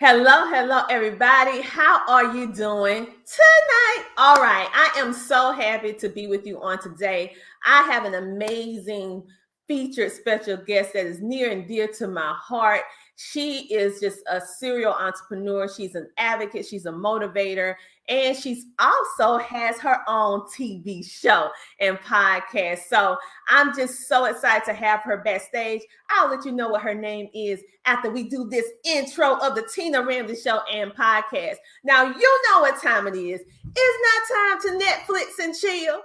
Hello, everybody. How are you doing tonight? All right, I am so happy to be with you on today. I have an amazing featured special guest that is near and dear to my heart. She is just a serial entrepreneur. She's an advocate, she's a motivator, and she's also has her own TV show and podcast. So I'm just so excited to have her backstage. I'll let you know what her name is after we do this intro of the Tina Ramsay Show and podcast. Now, you know what time it is. It's not time to Netflix and chill.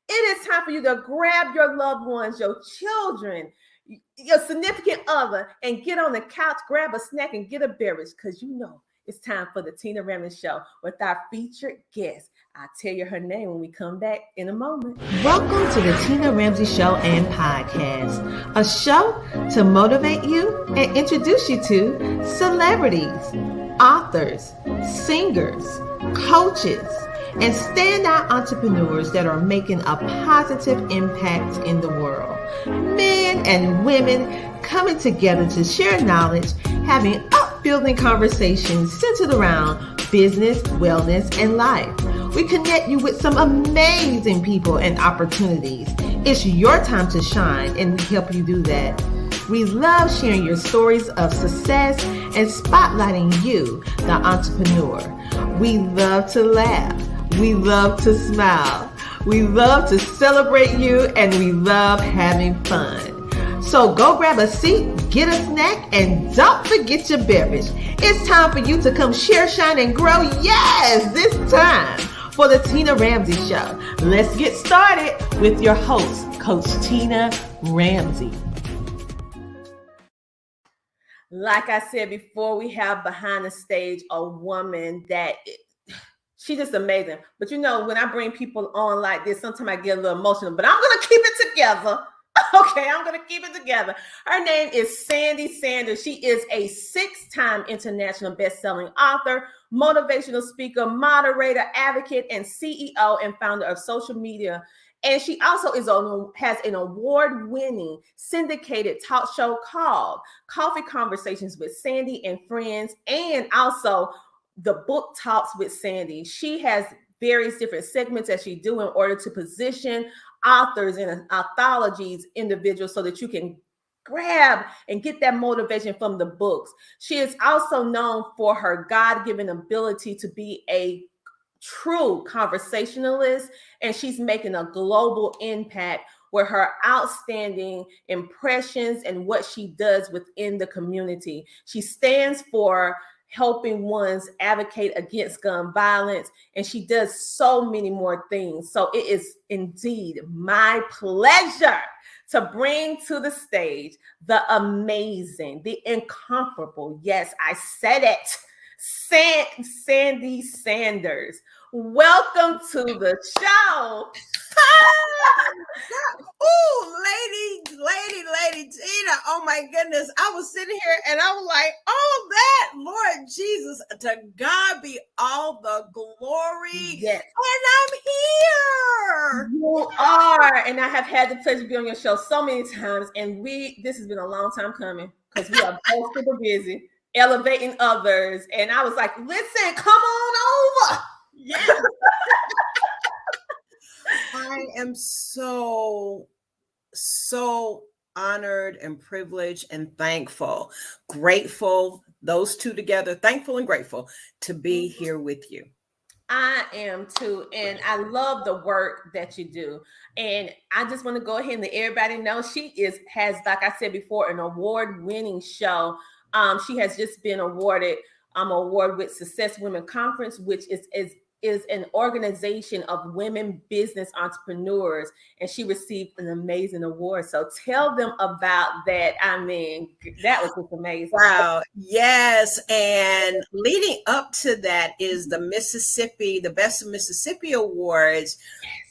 It is time for you to grab your loved ones, your children, your significant other, and get on the couch, grab a snack, and get a beverage, because you know it's time for the Tina Ramsay Show with our featured guest. I'll tell you her name when we come back in a moment. Welcome to the Tina Ramsay Show and Podcast, a show to motivate you and introduce you to celebrities, authors, singers, coaches, and standout entrepreneurs that are making a positive impact in the world. Men and women coming together to share knowledge, having upbuilding conversations centered around business, wellness, and life. We connect you with some amazing people and opportunities. It's your time to shine, and we help you do that. We love sharing your stories of success and spotlighting you, the entrepreneur. We love to laugh. We love to smile. We love to celebrate you, and we love having fun. So go grab a seat, get a snack, and don't forget your beverage. It's time for you to come share, shine, and grow. Yes, this time for the Tina Ramsay Show. Let's get started with your host, Coach Tina Ramsay. Like I said before, we have behind the stage a woman that she's just amazing. But you know, when I bring people on like this, sometimes I get a little emotional, but I'm going to keep it together. Okay, I'm going to keep it together. Her name is Sandy Sanders. She is a 6-time international best-selling author, motivational speaker, moderator, advocate, and CEO and founder of social media. And she also has an award-winning syndicated talk show called Coffee Conversations with Sandy and Friends, and also the book Talks with Sandy. She has various different segments that she do in order to position authors and anthologies, individuals, so that you can grab and get that motivation from the books. She is also known for her God-given ability to be a true conversationalist, and she's making a global impact with her outstanding impressions and what she does within the community. She stands for helping ones advocate against gun violence, and she does so many more things. So it is indeed my pleasure to bring to the stage the amazing, the incomparable, yes, I said it, Sandy Sanders. Welcome to the show. Lady Tina. Oh my goodness. I was sitting here and I was like, oh, that, Lord Jesus, to God be all the glory. Yes. And I'm here. You are. And I have had the pleasure to be on your show so many times. And this has been a long time coming because we are both super busy elevating others. And I was like, listen, come on over. Yes. I am so honored and privileged and thankful, grateful, those two together, thankful and grateful to be here with you. I am too. And I love the work that you do. And I just want to go ahead and let everybody know she has, like I said before, an award-winning show. She has just been awarded award with Success Women Conference, which is an organization of women business entrepreneurs, and she received an amazing award. So tell them about that. I mean, that was just amazing. Wow. Yes. And leading up to that is the Best of Mississippi Awards,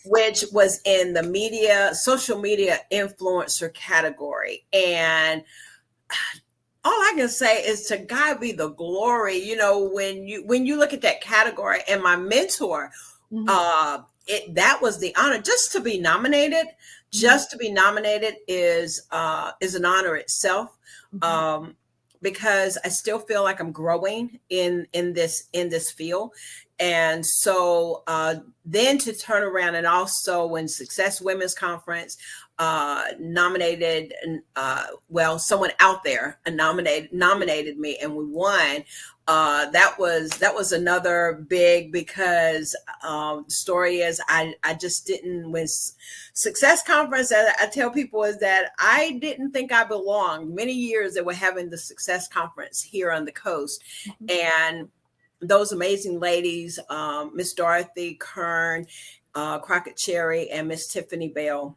which was in the social media influencer category. And all I can say is to God be the glory. You know, when you look at that category, and my mentor, that was the honor. Just to be nominated is an honor itself. because I still feel like I'm growing in this field. And so then to turn around, and also when Success Women's Conference nominated, someone out there nominated me, and we won. That was another big, because the story is I just didn't win. Success Conference, I tell people, is that I didn't think I belonged. Many years they were having the Success Conference here on the coast, and those amazing ladies, Miss Dorothy Kern, Crockett Cherry, and Miss Tiffany Bell.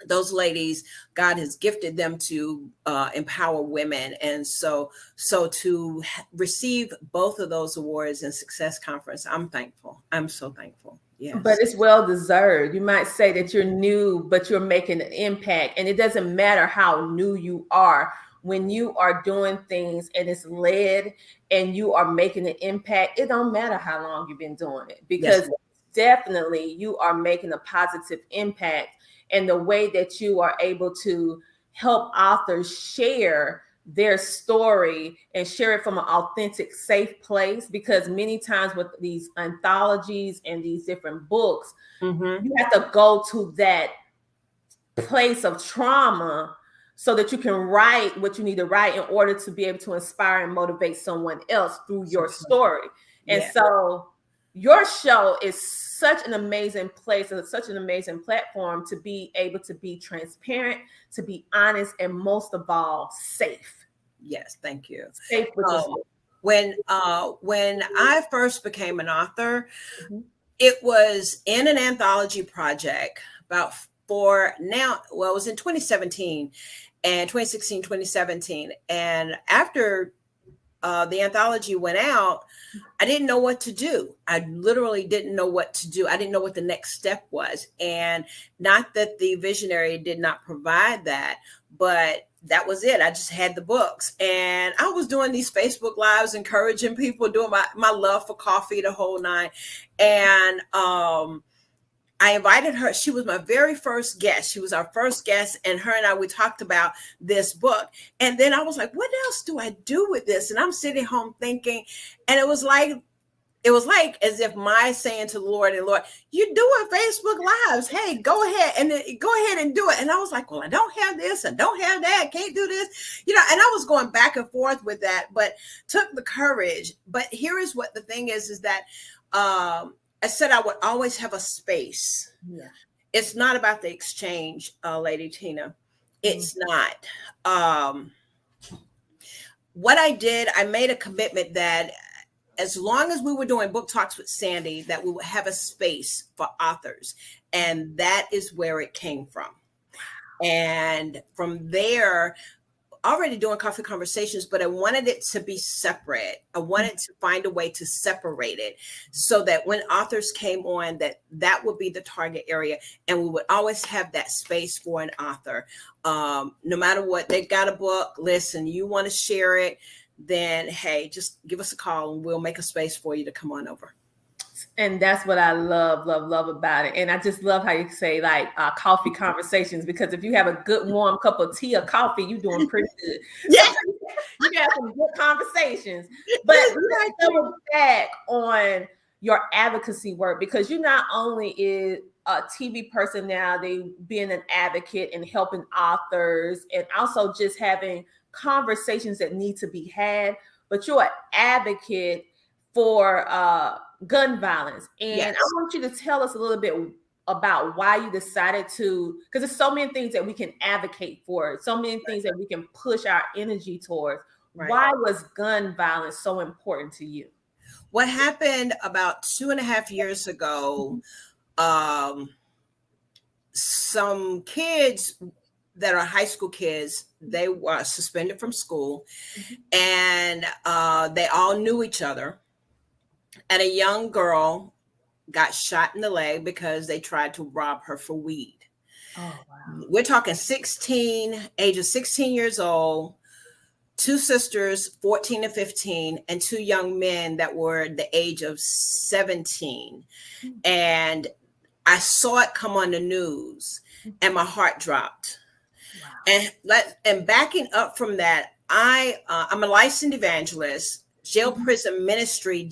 Those ladies, God has gifted them to empower women. And so to receive both of those awards in Success Conference, I'm thankful. I'm so thankful. Yes. But it's well deserved. You might say that you're new, but you're making an impact. And it doesn't matter how new you are. When you are doing things and it's led and you are making an impact, it don't matter how long you've been doing it, because definitely you are making a positive impact. And the way that you are able to help authors share their story and share it from an authentic, safe place, because many times with these anthologies and these different books, you have to go to that place of trauma so that you can write what you need to write in order to be able to inspire and motivate someone else through your story. And so your show is such an amazing place and such an amazing platform to be able to be transparent, to be honest, and most of all, safe. Yes, thank you. Safe with when I first became an author, it was in an anthology project it was in 2017 and 2016, 2017. And after the anthology went out, I didn't know what to do. I literally didn't know what to do. I didn't know what the next step was. And not that the visionary did not provide that, but that was it. I just had the books, and I was doing these Facebook Lives, encouraging people, doing my love for coffee, the whole nine. And I invited her. She was my very first guest. She was our first guest, and her and I, we talked about this book. And then I was like, what else do I do with this? And I'm sitting home thinking, and it was like as if my saying to the Lord, and Lord, you're doing Facebook Lives. Hey, go ahead and do it. And I was like, well, I don't have this, I don't have that, I can't do this, and I was going back and forth with that, but took the courage. But here is what the thing is that I said I would always have a space. Yeah. It's not about the exchange, Lady Tina. It's not. What I did, I made a commitment that as long as we were doing book talks with Sandy, that we would have a space for authors. And that is where it came from. And from there, already doing coffee conversations, but I wanted it to be separate. I wanted to find a way to separate it so that when authors came on, that would be the target area. And we would always have that space for an author. No matter what, they got a book, listen, you want to share it, then, hey, just give us a call and we'll make a space for you to come on over. And that's what I love about it. And I just love how you say coffee conversations, because if you have a good warm cup of tea or coffee, you're doing pretty good. Yeah. You have some good conversations. But let's go back on your advocacy work, because you not only is a TV personality, being an advocate and helping authors, and also just having conversations that need to be had, but you're an advocate for gun violence. And I want you to tell us a little bit about why you decided to, because there's so many things that we can advocate for, so many things that we can push our energy towards. Right. Why was gun violence so important to you? What happened about 2.5 years ago, some kids that are high school kids, they were suspended from school, and they all knew each other. And a young girl got shot in the leg because they tried to rob her for weed. Oh, wow. We're talking age of 16 years old, two sisters, 14 and 15, and two young men that were the age of 17. And I saw it come on the news and my heart dropped. Wow. And backing up from that, I'm a licensed evangelist, jail ministry,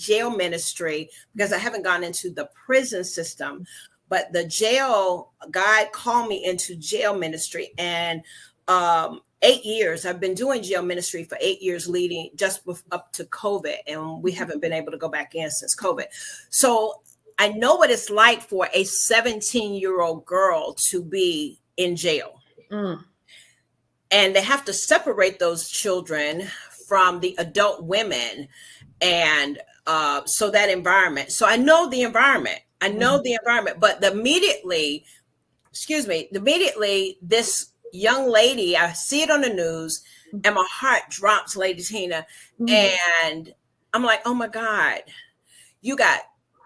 because I haven't gone into the prison system, but the jail, God called me into jail ministry. And 8 years, I've been doing jail ministry for 8 years, leading just up to COVID. And we haven't been able to go back in since COVID. So I know what it's like for a 17-year-old girl to be in jail. And they have to separate those children from the adult women. And so that environment. So I know the environment. But immediately, this young lady, I see it on the news and my heart drops, Lady Tina. And I'm like, oh my God, you got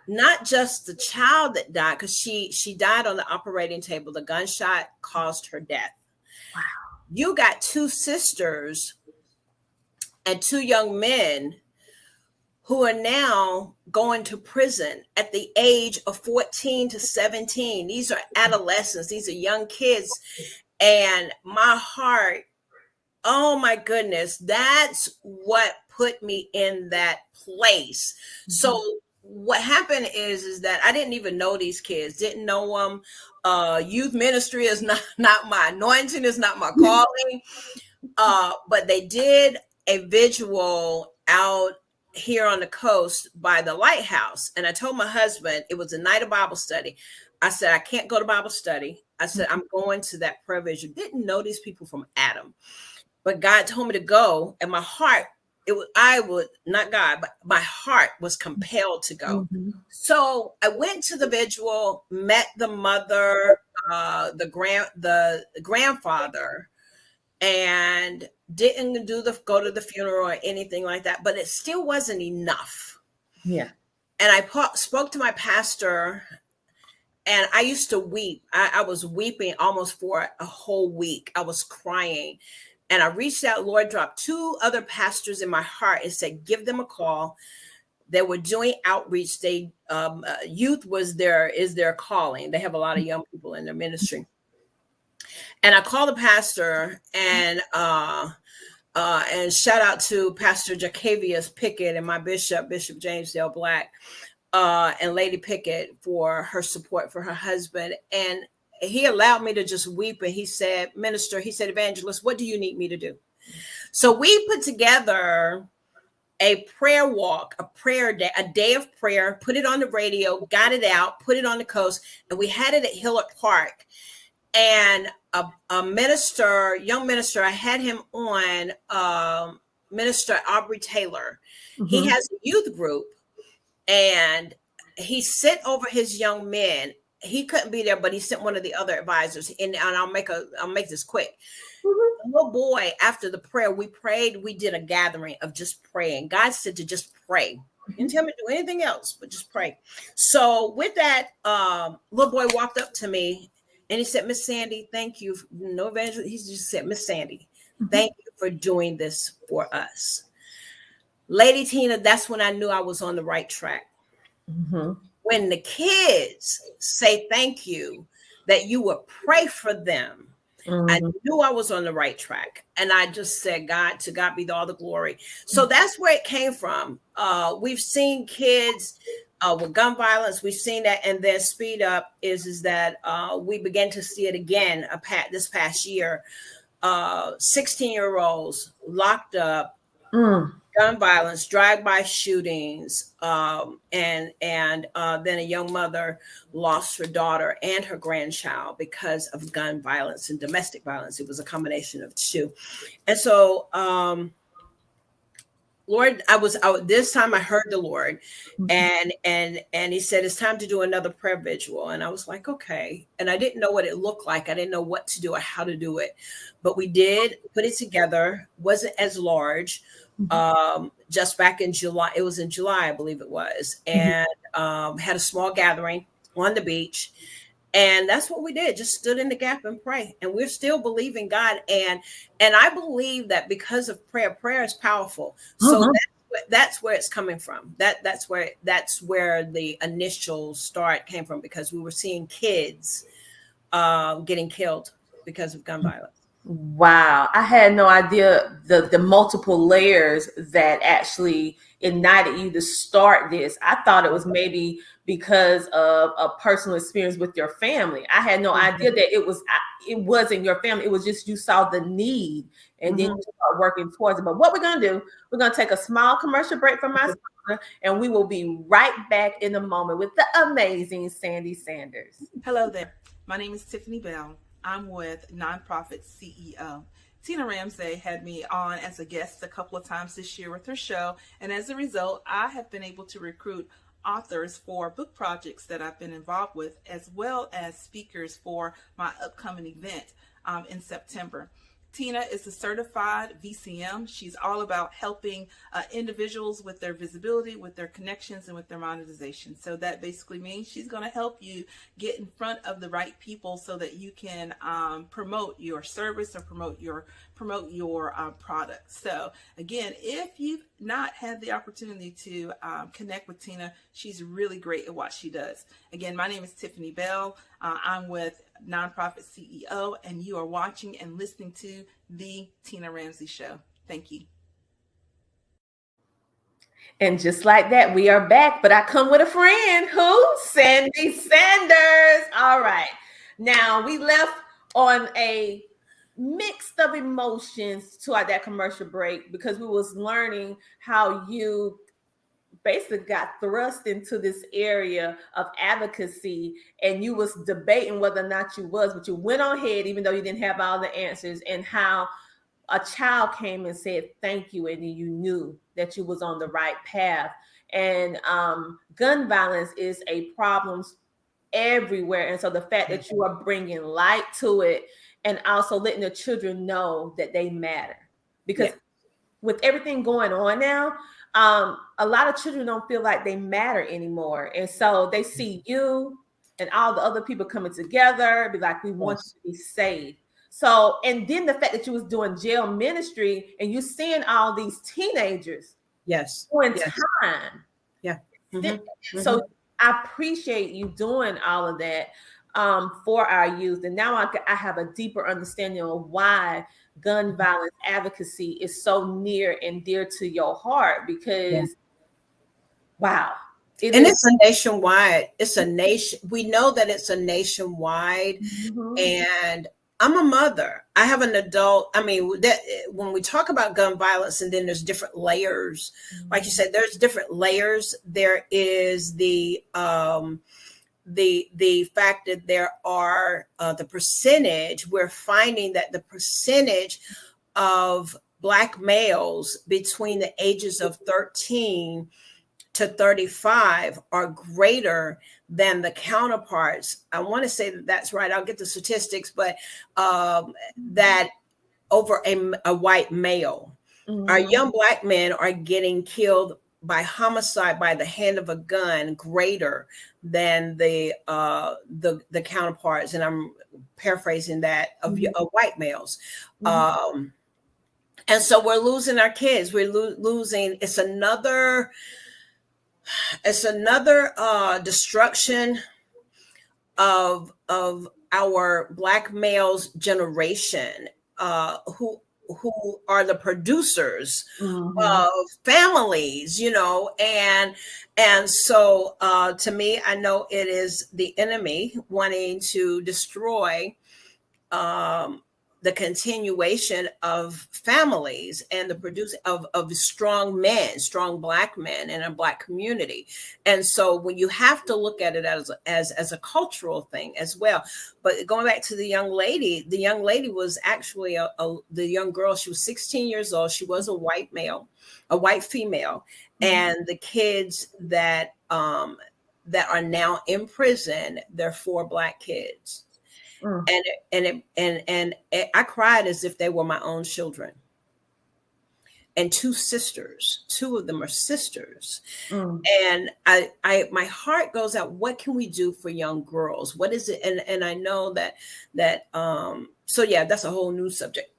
not just the child that died, because she died on the operating table. The gunshot caused her death. Wow. You got two sisters and two young men who are now going to prison at the age of 14 to 17. These are adolescents. These are young kids. And my heart, oh my goodness, that's what put me in that place. So what happened is that I didn't even know these kids, didn't know them. Youth ministry is not my anointing, is not my calling. But they did a visual out here on the coast by the lighthouse. And I told my husband, it was a night of Bible study. I said, I can't go to Bible study. I said, I'm going to that prayer vision. Didn't know these people from Adam, but God told me to go. And my heart, not God, but my heart was compelled to go. So I went to the vigil, met the mother, the grandfather, and didn't go to the funeral or anything like that, but it still wasn't enough. Yeah. And I spoke to my pastor, and I used to weep. I was weeping almost for a whole week. I was crying. And I reached out, Lord dropped two other pastors in my heart and said, give them a call. They were doing outreach. Youth is their calling. They have a lot of young people in their ministry. And I called the pastor, and shout out to Pastor Jacavius Pickett and my Bishop James Dale Black, and Lady Pickett for her support for her husband. And he allowed me to just weep. And he said, Minister, he said, Evangelist, what do you need me to do? So we put together a prayer walk, a prayer day, a day of prayer, put it on the radio, got it out, put it on the coast, and we had it at Hillard Park. And a young minister, I had him on, Minister Aubrey Taylor. He has a youth group, and he sent over his young men. He couldn't be there, but he sent one of the other advisors. And I'll make this quick. The little boy, after the prayer, we prayed. We did a gathering of just praying. God said to just pray. He didn't tell me to do anything else, but just pray. So with that, little boy walked up to me. And he said, Miss Sandy, thank you. No evangelist. He just said, Miss Sandy, thank you for doing this for us. Lady Tina, that's when I knew I was on the right track. When the kids say thank you, that you would pray for them, I knew I was on the right track. And I just said, to God be all the glory. So that's where it came from. We've seen kids with gun violence, we've seen that, and then speed up is that we began to see it again this past year. 16-year-olds locked up, gun violence, drive-by shootings, and then a young mother lost her daughter and her grandchild because of gun violence and domestic violence. It was a combination of the two. And so, Lord, this time I heard the Lord, and he said, it's time to do another prayer vigil. And I was like, okay. And I didn't know what it looked like. I didn't know what to do or how to do it, but we did put it together. Wasn't as large. Just back in July, it was in July, I believe it was, and had a small gathering on the beach. And that's what we did, just stood in the gap and pray. And we're still believing God. And I believe that because of prayer is powerful. So that's where it's coming from. That's where the initial start came from, because we were seeing kids getting killed because of gun violence. Wow, I had no idea the multiple layers that actually ignited you to start this. I thought it was maybe because of a personal experience with your family. I had no idea Mhm. that it wasn't your family. It was just you saw the need and then Mhm. you start working towards it. But what we're gonna do, we're gonna take a small commercial break from my sponsor, and we will be right back in a moment with the amazing Sandy Sanders. Hello there. My name is Tiffany Bell. I'm with Nonprofit CEO. Tina Ramsay had me on as a guest a couple of times this year with her show, and as a result, I have been able to recruit authors for book projects that I've been involved with, as well as speakers for my upcoming event in September. Tina is a certified VCM. She's all about helping individuals with their visibility, with their connections, and with their monetization. So that basically means she's going to help you get in front of the right people so that you can promote your service or promote your product. So again, if you've not had the opportunity to connect with Tina, she's really great at what she does. Again, my name is Tiffany Bell. I'm with Nonprofit CEO, and you are watching and listening to the Tina Ramsay Show. Thank you. And just like that, we are back. But I come with a friend who? Sandy Sanders. All right. Now we left on a mix of emotions to that commercial break because we was learning how you basically got thrust into this area of advocacy and you was debating whether or not you was, but you went on ahead even though you didn't have all the answers, and how a child came and said thank you, and then you knew that you was on the right path. And gun violence is a problem everywhere, and so the fact that you are bringing light to it and also letting the children know that they matter, because Yeah. with everything going on now, a lot of children don't feel like they matter anymore, and so they see you and all the other people coming together, be like, we want Yes. you to be saved. So, and then the fact that you was doing jail ministry and you seeing all these teenagers Yes. doing Yes. time. Yeah. So Mhm. I appreciate you doing all of that for our youth. And now I have a deeper understanding of why gun violence advocacy is so near and dear to your heart, Yeah. because, wow, it And is. it's a nationwide. It's a nation. We know that it's a nationwide. Mhm. And I'm a mother. I have an adult. I mean, that when we talk about gun violence, and then there's different layers. Like you said, there's different layers. There is the fact that there are the percentage. We're finding that the percentage of Black males between the ages of 13 to 35 are greater than the counterparts. I want to say that that's right. I'll get the statistics, but that over a white male, our Mhm. young Black men are getting killed by homicide by the hand of a gun greater than the counterparts, and I'm paraphrasing that, of white males. Mhm. Um, and so we're losing our kids. We're losing. It's another destruction of our Black males generation, who are the producers Mhm. of families, and so to me, I know it is the enemy wanting to destroy um, the continuation of families and the producing of strong men, strong Black men in a Black community. And so when you have to look at it as a cultural thing as well. But going back to the young lady was actually the young girl. She was 16 years old. She was a white male, a white female. Mhm. And the kids that are now in prison, they're 4 Black kids, Mm. and I cried as if they were my own children. And 2 sisters, 2 of them are sisters, Mm. and my heart goes out. What can we do for young girls? What is it? And I know that. So yeah, that's a whole new subject.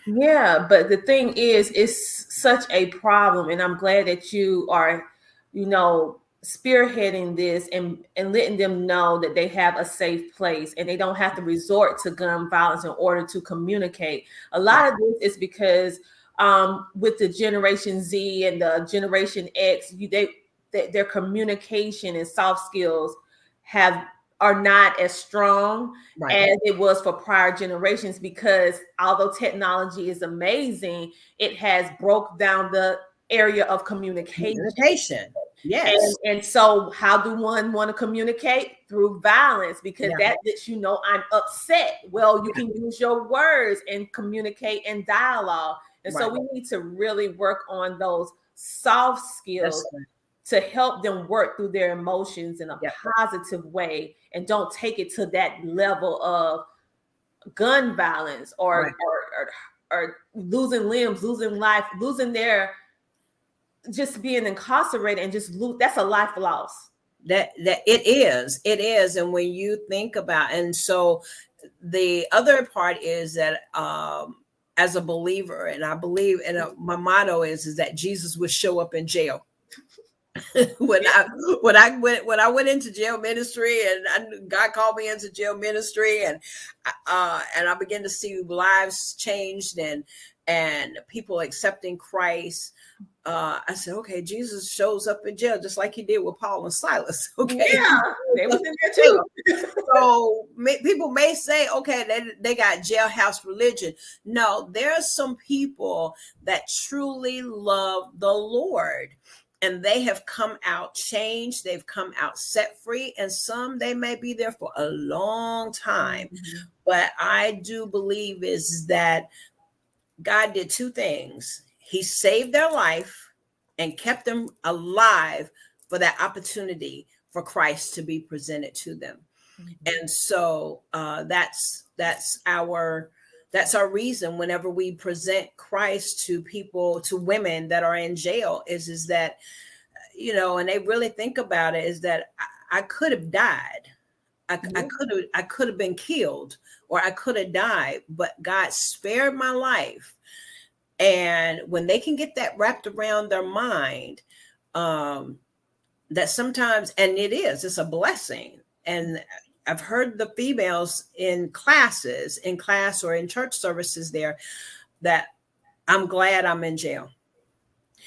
Yeah, but the thing is, it's such a problem, and I'm glad that you are, you know, spearheading this and letting them know that they have a safe place and they don't have to resort to gun violence in order to communicate. A lot of this is because with the Generation Z and the Generation X, their communication and soft skills are not as strong as it was for prior generations, because although technology is amazing, it has broke down the area of communication. Yes. And so how do one want to communicate? Through violence, because that lets you know I'm upset. Well, you can use your words and communicate and dialogue. And so we need to really work on those soft skills to help them work through their emotions in a positive way, and don't take it to that level of gun violence or losing limbs, losing life, losing their, just being incarcerated and just lose. That's a life loss. That it is. And when you think about, and so the other part is that as a believer, and I believe, and my motto is that Jesus would show up in jail. when I went into jail ministry, and God called me into jail ministry, and I began to see lives changed and people accepting Christ. I said, okay, Jesus shows up in jail just like he did with Paul and Silas. Okay, yeah, they was in there too. So people may say, okay, they got jailhouse religion. No, there are some people that truly love the Lord, and they have come out changed. They've come out set free, and some they may be there for a long time. Mm-hmm. But I do believe is that God did two things. He saved their life and kept them alive for that opportunity for Christ to be presented to them. Mm-hmm. And so that's our reason whenever we present Christ to people, to women that are in jail, is that, you know, and they really think about it, is that I could have died. I could have been killed, or I could have died, but God spared my life. And when they can get that wrapped around their mind, that sometimes, and it's a blessing. And I've heard the females in class or in church services there, that I'm glad I'm in jail.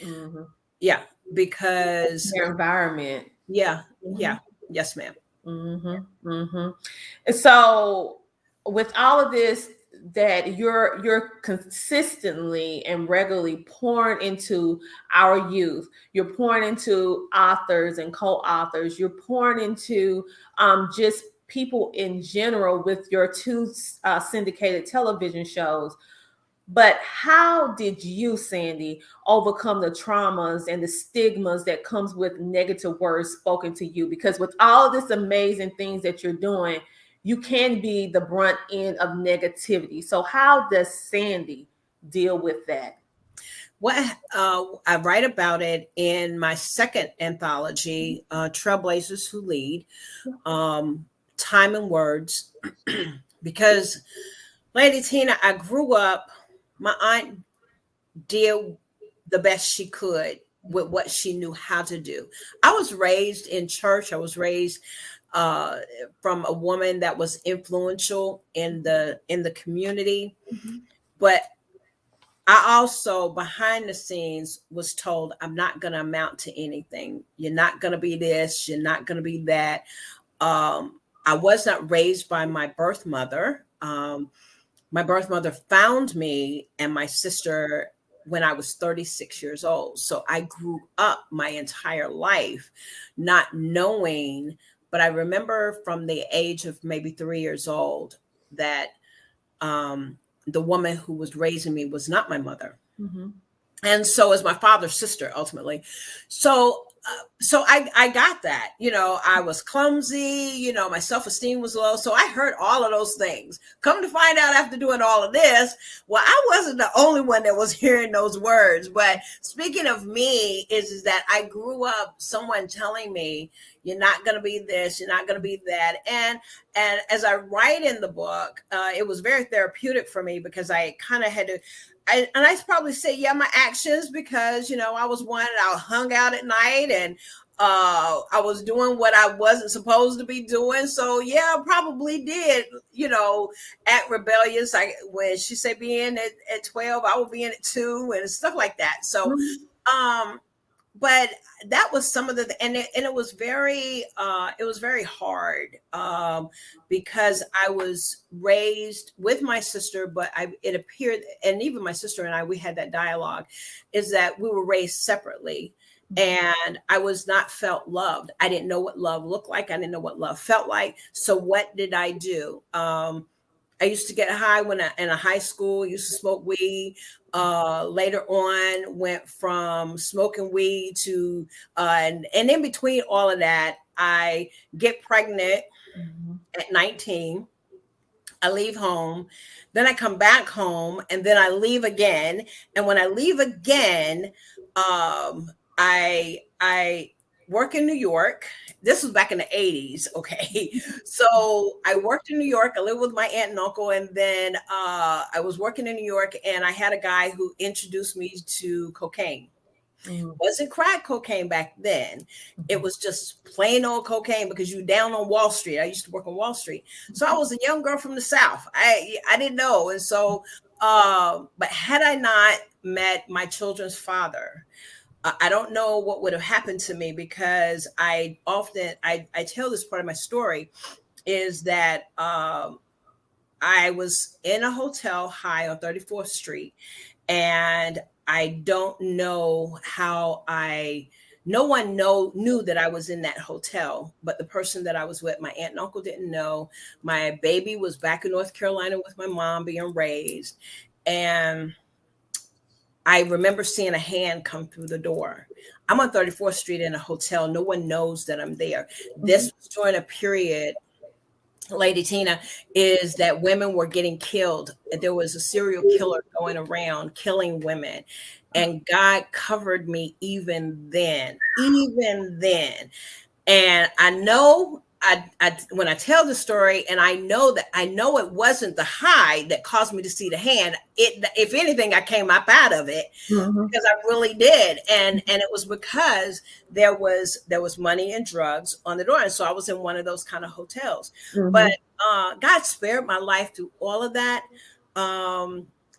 Mm-hmm. Yeah, because their environment. Yeah. Mm-hmm. Yeah. Yes, ma'am. Mm-hmm. Mm-hmm. And so with all of this that you're consistently and regularly pouring into our youth, you're pouring into authors and co-authors, you're pouring into just people in general with your two syndicated television shows. But how did you, Sandy, overcome the traumas and the stigmas that comes with negative words spoken to you? Because with all this amazing things that you're doing, you can be the brunt end of negativity. So how does Sandy deal with that? Well, I write about it in my second anthology, Trailblazers Who Lead, Time and Words, because Lady Tina, I grew up, my aunt did the best she could with what she knew how to do. I was raised in church. I was raised from a woman that was influential in the community. Mm-hmm. But I also, behind the scenes, was told, I'm not going to amount to anything. You're not going to be this. You're not going to be that. I was not raised by my birth mother. My birth mother found me and my sister when I was 36 years old. So I grew up my entire life not knowing, but I remember from the age of maybe 3 years old that the woman who was raising me was not my mother. Mm-hmm. And so is my father's sister, ultimately. So I got that, you know, I was clumsy, you know, my self-esteem was low. So I heard all of those things. Come to find out after doing all of this, well, I wasn't the only one that was hearing those words. But speaking of me is that I grew up someone telling me, You're not going to be this. You're not going to be that. And as I write in the book, it was very therapeutic for me because I kind of had to. And I probably say, yeah, my actions, because, you know, I was one, I hung out at night, and I was doing what I wasn't supposed to be doing. So yeah, I probably did, you know, act rebellious. When she said be in at 12, I would be in at 2 and stuff like that. So, but that was some of the, and it was very hard, because I was raised with my sister, but it appeared, and even my sister and I, we had that dialogue, is that we were raised separately. And I was not felt loved. I didn't know what love looked like. I didn't know what love felt like. So what did I do? I used to get high in a high school, used to smoke weed. Later on, went from smoking weed to, and in between all of that, I get pregnant at 19. I leave home, then I come back home, and then I leave again. And when I leave again, I work in New York. This was back in the 80s. Okay. So I worked in New York. I lived with my aunt and uncle. And then I was working in New York, and I had a guy who introduced me to cocaine. Wasn't crack cocaine back then. It was just plain old cocaine, because you down on Wall Street. I used to work on Wall Street. So I was a young girl from the South. I didn't know. And so, but had I not met my children's father, I don't know what would have happened to me, because I tell this part of my story, is that I was in a hotel high on 34th Street, and I don't know how no one knew that I was in that hotel, but the person that I was with, my aunt and uncle, didn't know. My baby was back in North Carolina with my mom being raised. And I remember seeing a hand come through the door. I'm on 34th Street in a hotel. No one knows that I'm there. This was during a period, Lady Tina, is that women were getting killed. There was a serial killer going around killing women. And God covered me even then. And I know, when I tell the story, and I know it wasn't the high that caused me to see the hand. If anything, I came up out of it, because I really did. And it was because there was money and drugs on the door. And so I was in one of those kind of hotels. But God spared my life through all of that.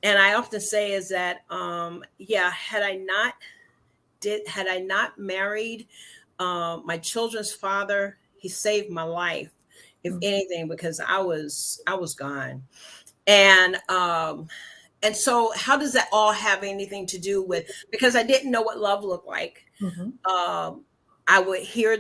And I often say is that, had I not married my children's father, he saved my life, if anything, because I was gone. And so how does that all have anything to do with, because I didn't know what love looked like. I would hear,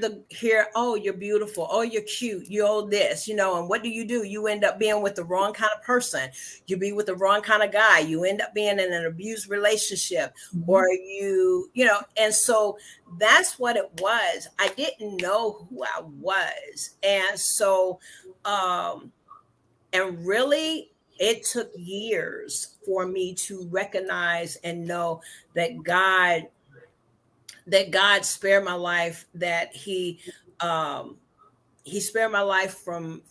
oh, you're beautiful. Oh, you're cute. You're this, and what do? You end up being with the wrong kind of person. You be with the wrong kind of guy. You end up being in an abused relationship, or and so that's what it was. I didn't know who I was. And so, and really, it took years for me to recognize and know that God spared my life, that he spared my life from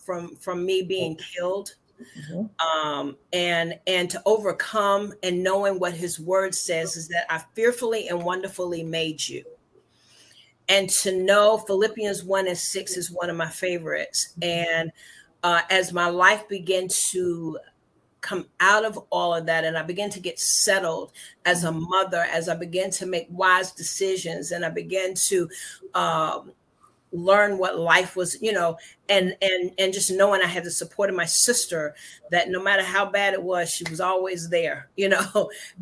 me being killed, and to overcome, and knowing what his word says is that I fearfully and wonderfully made you. And to know Philippians 1:6 is one of my favorites. And as my life began to come out of all of that, and I began to get settled as a mother, as I began to make wise decisions, and I began to learn what life was, and just knowing I had the support of my sister, that no matter how bad it was, she was always there, and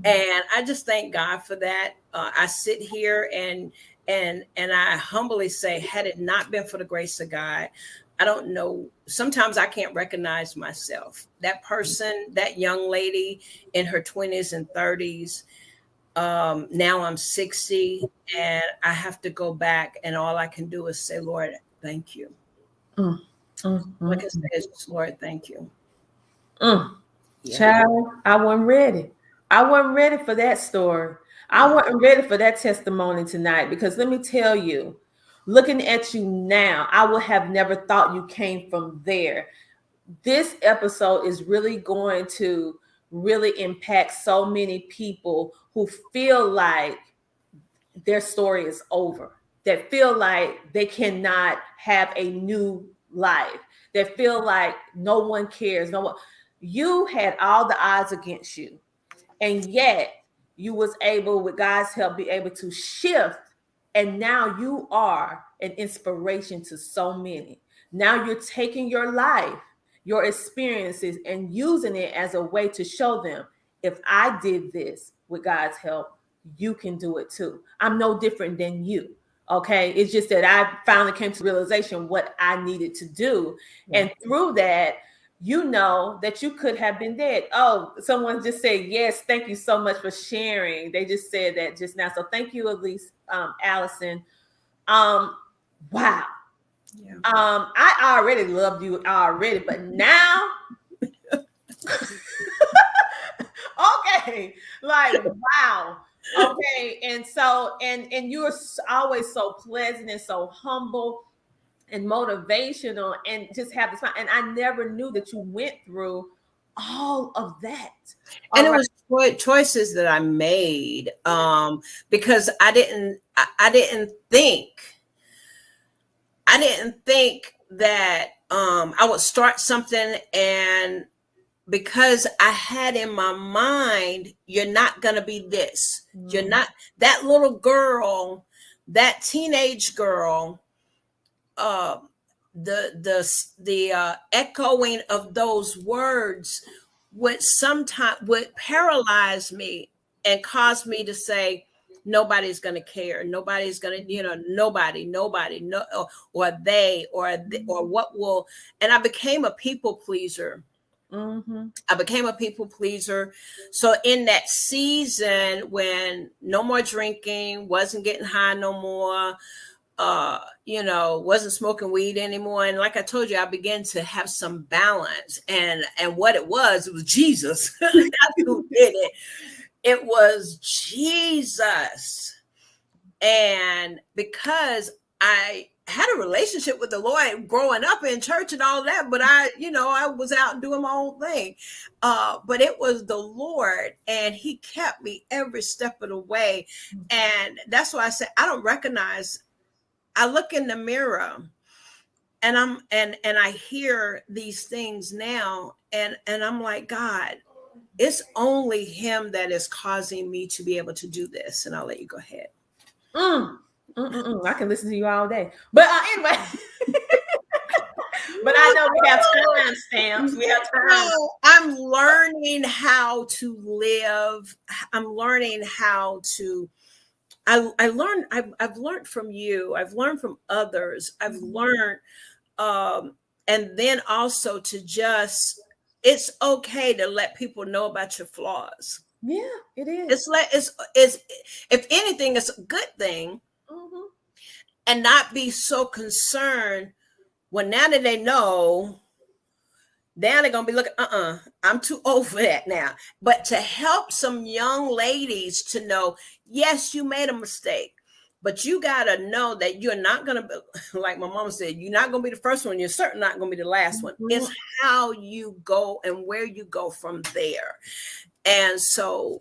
I just thank God for that. I sit here and I humbly say, had it not been for the grace of God, I don't know. Sometimes I can't recognize myself. That person, that young lady in her 20s and 30s. Now I'm 60, and I have to go back, and all I can do is say, Lord, thank you. Like I said, just, Lord, thank you. Child, I wasn't ready. I wasn't ready for that story. I wasn't ready for that testimony tonight, because let me tell you, Looking at you now, I would have never thought you came from there. This episode is really going to really impact so many people who feel like their story is over, that feel like they cannot have a new life, that feel like no one cares. No one, you had all the odds against you, and yet you was able, with God's help, be able to shift, and now you are an inspiration to so many. Now you're taking your life, your experiences, and using it as a way to show them, if I did this with God's help, you can do it too. I'm no different than you. Okay. It's just that I finally came to realization what I needed to do. And through that, you know that you could have been dead. Oh, someone just said, yes, thank you so much for sharing. They just said that just now. So thank you, Elise, Allison. Wow. Yeah. I already loved you already, but now, okay, like, wow. Okay. And so, and you're always so pleasant and so humble and motivational, and just have this fun. And I never knew that you went through all of that. And it was choices that I made, because I didn't think that I would start something, and because I had in my mind, you're not going to be this. You're not that little girl, that teenage girl. The echoing of those words would paralyze me and cause me to say, nobody's going to care. Nobody's going to, nobody, no, or they, or what will. And I became a people pleaser. I became a people pleaser. So in that season when no more drinking, wasn't getting high no more, wasn't smoking weed anymore. And like I told you, I began to have some balance. And what it was Jesus. That's who did it. It was Jesus. And because I had a relationship with the Lord growing up in church and all that, but I was out doing my own thing. But it was the Lord, and he kept me every step of the way. And that's why I said, I look in the mirror and I hear these things now, and I'm like, God, it's only him that is causing me to be able to do this. And I'll let you go ahead. I can listen to you all day. But anyway, but I know we have time stamps. We have time. I'm learning how to live. I'm learning how to. I've learned from you. I've learned from others. I've learned, and then also to just, it's okay to let people know about your flaws. Yeah, it is. It's if anything, it's a good thing, and not be so concerned. Well, now that they know, now they're gonna be looking. I'm too old for that now. But to help some young ladies to know, yes, you made a mistake, but you gotta know that you're not gonna be, like my mom said, you're not gonna be the first one. You're certainly not gonna be the last one. It's how you go and where you go from there. And so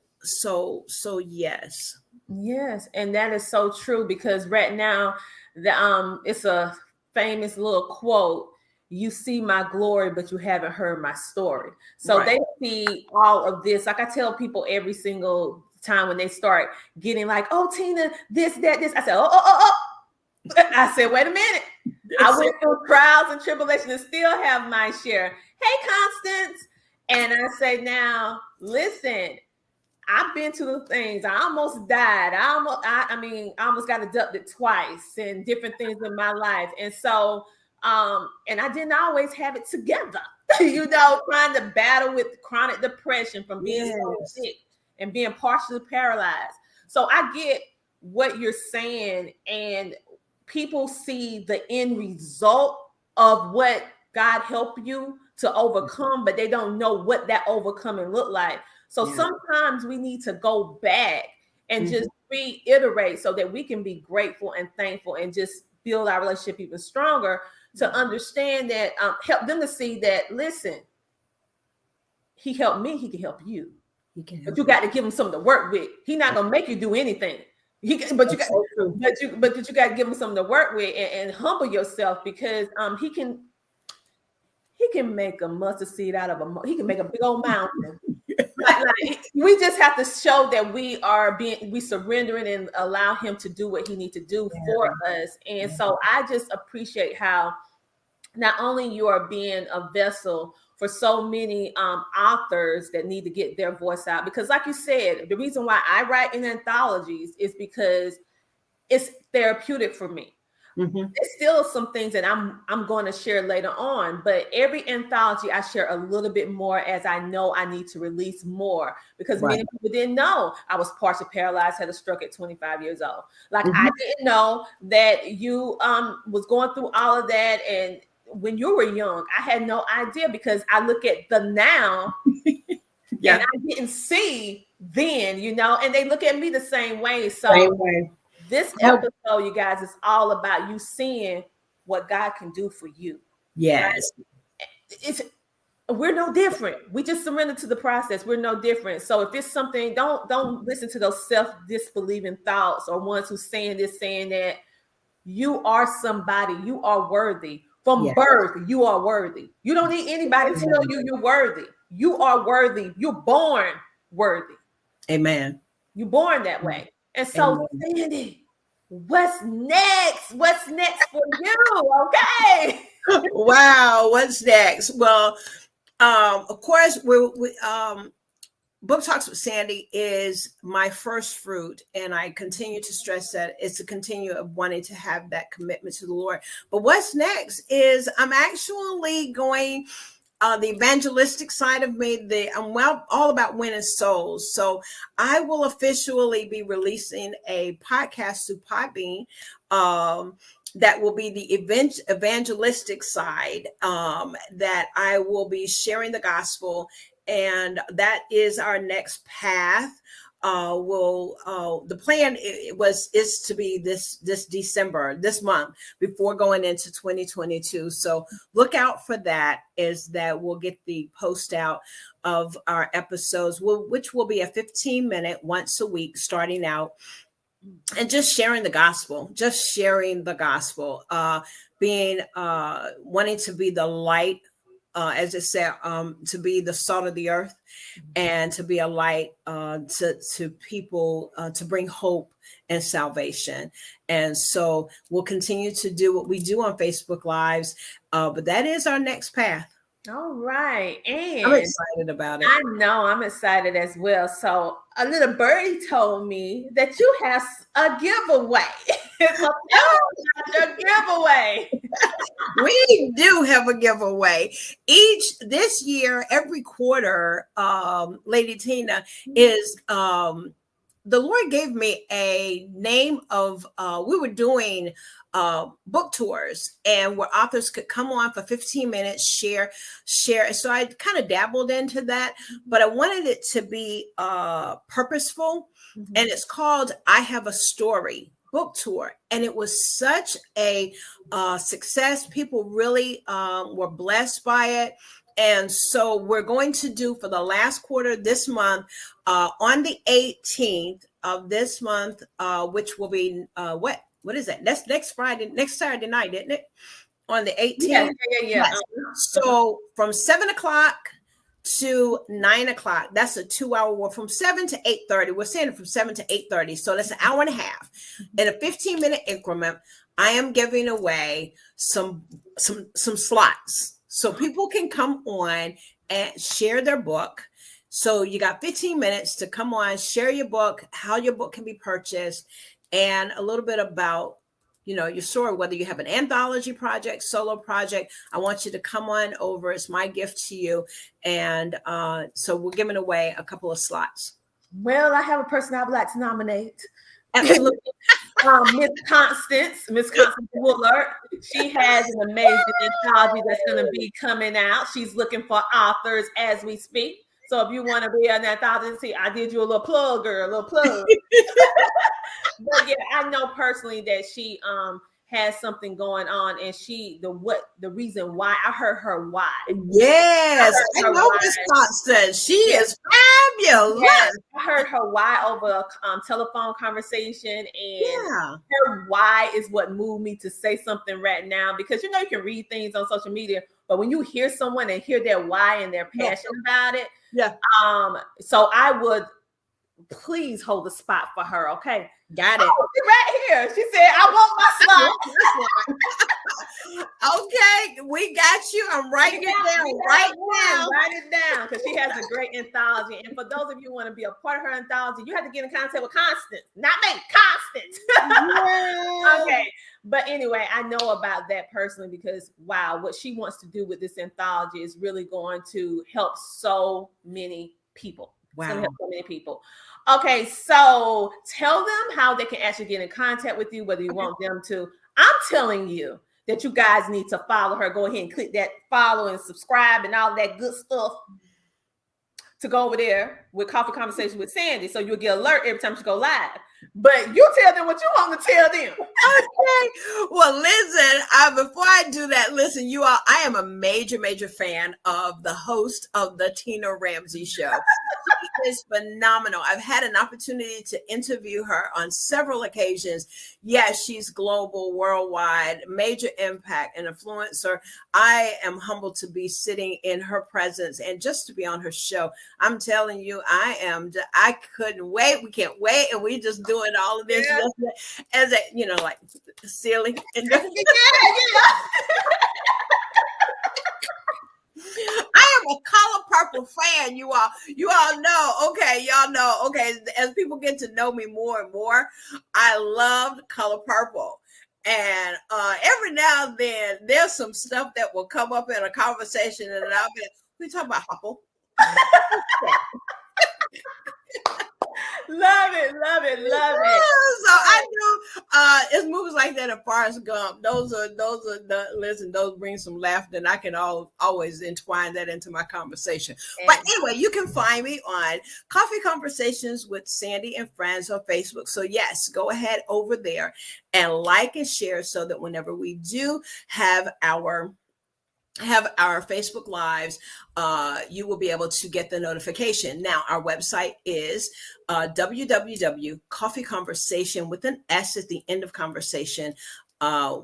yes. Yes, and that is so true, because right now, it's a famous little quote. You see my glory, but you haven't heard my story. So They see all of this. Like I tell people every single time when they start getting like, oh, Tina, this, that, this. I said, oh. I said, wait a minute. I went through trials and tribulations and still have my share. Hey, Constance. And I say, now, listen, I've been to the things. I almost died. I almost got abducted twice and different things in my life. And so, and I didn't always have it together, trying to battle with chronic depression from being so sick and being partially paralyzed. So I get what you're saying, and people see the end result of what God helped you to overcome, but they don't know what that overcoming looked like. So sometimes we need to go back and just reiterate so that we can be grateful and thankful and just build our relationship even stronger, to understand that, help them to see that, listen, he helped me, he can help you. But you got to give him something to work with. He's not gonna make you do anything. But you got to give him something to work with, and humble yourself, because he can make a mustard seed out of he can make a big old mountain. We just have to show that we surrendering and allow him to do what he needs to do for us. And so I just appreciate how not only you are being a vessel for so many authors that need to get their voice out, because like you said, the reason why I write in anthologies is because it's therapeutic for me. There's still some things that I'm going to share later on, but every anthology I share a little bit more, as I know I need to release more, because many people didn't know I was partially paralyzed, had a stroke at 25 years old. Like I didn't know that you was going through all of that, and when you were young, I had no idea, because I look at the now and I didn't see then, and they look at me the same way. So this episode, you guys, is all about you seeing what God can do for you. Yes. Right? We're no different. We just surrender to the process. We're no different. So if it's something, don't listen to those self-disbelieving thoughts or ones who saying this, saying that. You are somebody. You are worthy. From birth, you are worthy. You don't need anybody to tell you you're worthy. You are worthy. You're born worthy. Amen. You're born that way. And so, Sandy, what's next? What's next for you? Okay. Wow. What's next? Well, of course, we Book Talks with Sandy is my first fruit, and I continue to stress that it's a continue of wanting to have that commitment to the Lord. But what's next is I'm actually going the evangelistic side of me. I'm all about winning souls. So I will officially be releasing a podcast through Podbean. That will be the evangelistic side, that I will be sharing the gospel. And that is our next path. The plan is to be this December, this month, before going into 2022. So look out for that. Is that we'll get the post out of our episodes, which will be a 15-minute once a week starting out, and just sharing the gospel, being wanting to be the light. As it said, to be the salt of the earth, and to be a light to people, to bring hope and salvation. And so we'll continue to do what we do on Facebook Lives, but that is our next path. All right. And I'm excited about it. I know I'm excited as well. So a little birdie told me that you have a giveaway. So tell us your giveaway. We do have a giveaway this year, every quarter. Lady Tina, is the Lord gave me a name of, we were doing book tours, and where authors could come on for 15 minutes, share. So I kind of dabbled into that, but I wanted it to be purposeful. And it's called I Have a Story book tour. And it was such a success. People really were blessed by it. And so we're going to do, for the last quarter this month, on the 18th of this month, which will be what is that? That's next Saturday night, isn't it? On the 18th. Yeah. Yes. So from 7 o'clock to 9 o'clock, that's a 2-hour war. From 7 to 8:30. We're saying from 7 to 8:30. So that's an hour and a half. In a 15-minute increment, I am giving away some slots. So people can come on and share their book. So you got 15 minutes to come on, share your book, how your book can be purchased, and a little bit about, your story, whether you have an anthology project, solo project. I want you to come on over. It's my gift to you. And so we're giving away a couple of slots. Well, I have a person I would like to nominate. Absolutely. Miss Constance Woolard. She has an amazing anthology that's going to be coming out. She's looking for authors as we speak. So if you want to be an anthology, I did you a little plug, girl, a little plug. But yeah, I know personally that she has something going on, and the reason why I heard her why. Yes, I know Miss Constance. She is fabulous. Yes, I heard her why over a telephone conversation, and her why is what moved me to say something right now, because you can read things on social media, but when you hear someone and hear their why and their passion about it, so I would please hold a spot for her. Okay. Got it. Right here. She said, I want my slide. Okay, we got you. I'm writing it down right now. Write it down, because she has a great anthology. And for those of you who want to be a part of her anthology, you have to get in contact with Constance, not me, Constance. Okay. But anyway, I know about that personally, because wow, what she wants to do with this anthology is really going to help so many people. Wow. It's going to help so many people. Okay, so tell them how they can actually get in contact with you, whether you want them to. I'm telling you that you guys need to follow her. Go ahead and click that follow and subscribe and all that good stuff to go over there with Coffee Conversation with Sandy, so you'll get alert every time she go live. But you tell them what you want to tell them. Okay. Well, listen, before I do that, listen, you all, I am a major, major fan of the host of the Tina Ramsay Show. She is phenomenal. I've had an opportunity to interview her on several occasions. Yes, she's global, worldwide, major impact and influencer. I am humbled to be sitting in her presence and just to be on her show. I'm telling you, I couldn't wait. We can't wait. And we just doing all of this as a, like silly. And I am a Color Purple fan, you all. You all know, okay, y'all know, okay, as people get to know me more and more, I loved Color Purple. And every now and then, there's some stuff that will come up in a conversation, and I'll be, we talk about Hopple. Love it. So I do. It's movies like that and Forrest Gump. Those bring some laughter, and I can always entwine that into my conversation. But anyway, you can find me on Coffee Conversations with Sandy and Friends on Facebook. So yes, go ahead over there and like and share, so that whenever we do have our Facebook Lives, you will be able to get the notification. Now, our website is www.coffeeconversation with an S at the end of conversation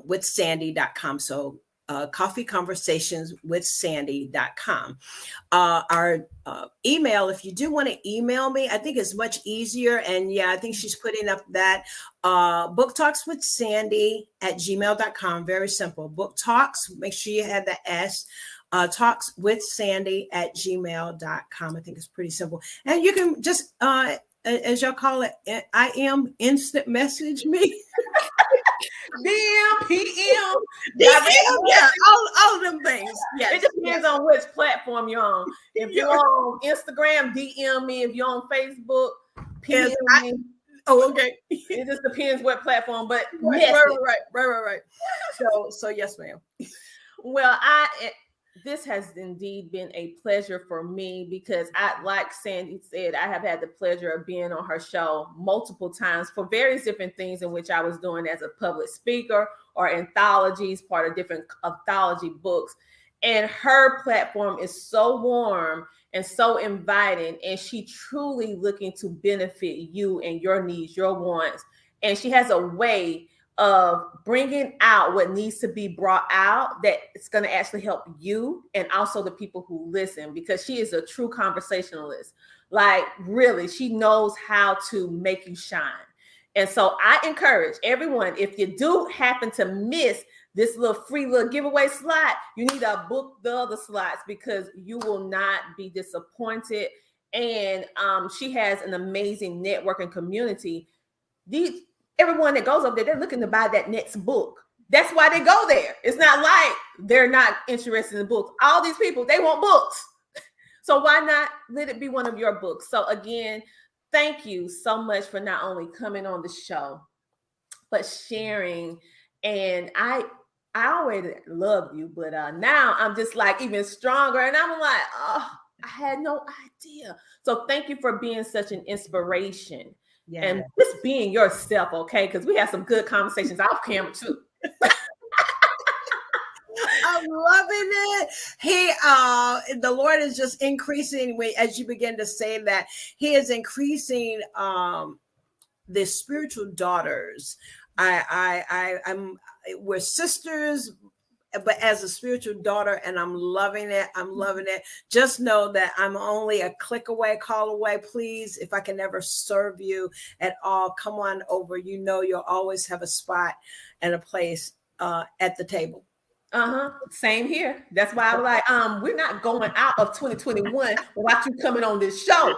with Sandy.com. So coffeeconversationswithsandy.com. Our email, if you do want to email me, I think it's much easier. And I think she's putting up that booktalkswithsandy@gmail.com. Very simple. Book Talks, make sure you have the S. talkswithsandy@gmail.com. I think it's pretty simple. And you can just, as y'all call it, I am instant message me. DM, PM, all of them things. Yes, it depends on which platform you're on. If you're on Instagram, DM me. If you're on Facebook, PM me. Oh, okay. It just depends what platform, but right. So yes, ma'am. Well, this has indeed been a pleasure for me, because like Sandy said, I have had the pleasure of being on her show multiple times for various different things in which I was doing as a public speaker or anthologies, part of different anthology books. And her platform is so warm and so inviting, and she truly looking to benefit you and your needs, your wants. And she has a way of bringing out what needs to be brought out, that it's going to actually help you and also the people who listen, because she is a true conversationalist. Like, really, she knows how to make you shine. And so I encourage everyone, if you do happen to miss this free giveaway slot, you need to book the other slots, because you will not be disappointed. And she has an amazing networking community. Everyone that goes up there, they're looking to buy that next book. That's why they go there. It's not like they're not interested in books. All these people, they want books. So why not let it be one of your books? So again, thank you so much for not only coming on the show, but sharing. And I always loved you, but now I'm just like even stronger. And I'm like, oh, I had no idea. So thank you for being such an inspiration. Yeah. And just being yourself, okay? Because we have some good conversations off camera too. I'm loving it. The Lord is just increasing as you begin to say that. He is increasing the spiritual daughters. We're sisters, but as a spiritual daughter, and I'm loving it. I'm loving it. Just know that I'm only a click away, call away. Please, if I can ever serve you at all, come on over. You know, you'll always have a spot and a place at the table. Same here. That's why I'm like, we're not going out of 2021 without you coming on this show.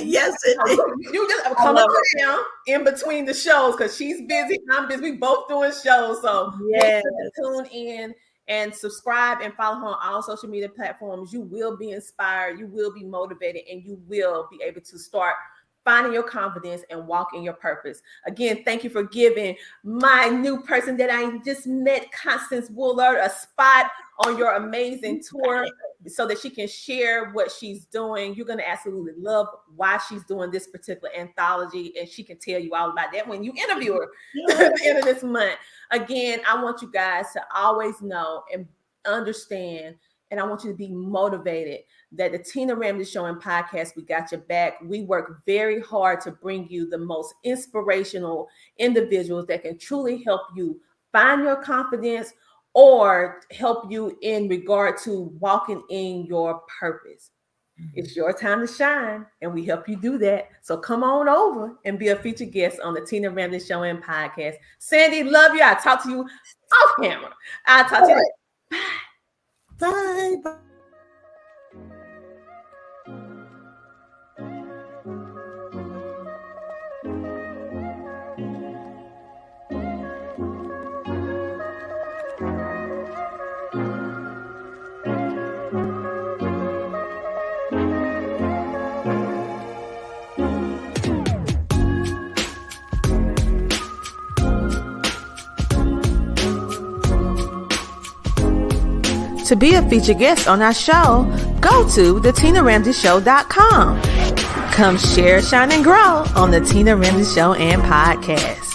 Yes, you just come on down in between the shows because she's busy, I'm busy. We both doing shows, so yes. Tune in and subscribe and follow her on all social media platforms. You will be inspired, you will be motivated, and you will be able to start finding your confidence and walk in your purpose. Again, thank you for giving my new person that I just met, Constance Woolard, a spot on your amazing tour so that she can share what she's doing. You're going to absolutely love why she's doing this particular anthology, and she can tell you all about that when you interview her at the end of this month. Again, I want you guys to always know and understand, and I want you to be motivated that the Tina Ramsay Show and Podcast, we got your back. We work very hard to bring you the most inspirational individuals that can truly help you find your confidence or help you in regard to walking in your purpose. It's your time to shine, and we help you do that. So come on over and be a featured guest on the Tina Ramsay Show and Podcast. Sandy, love you. I'll talk to you off camera. I'll talk to you. Bye. Bye. To be a featured guest on our show, go to thetinaramsayshow.com. Come share, shine, and grow on the Tina Ramsay Show and Podcast.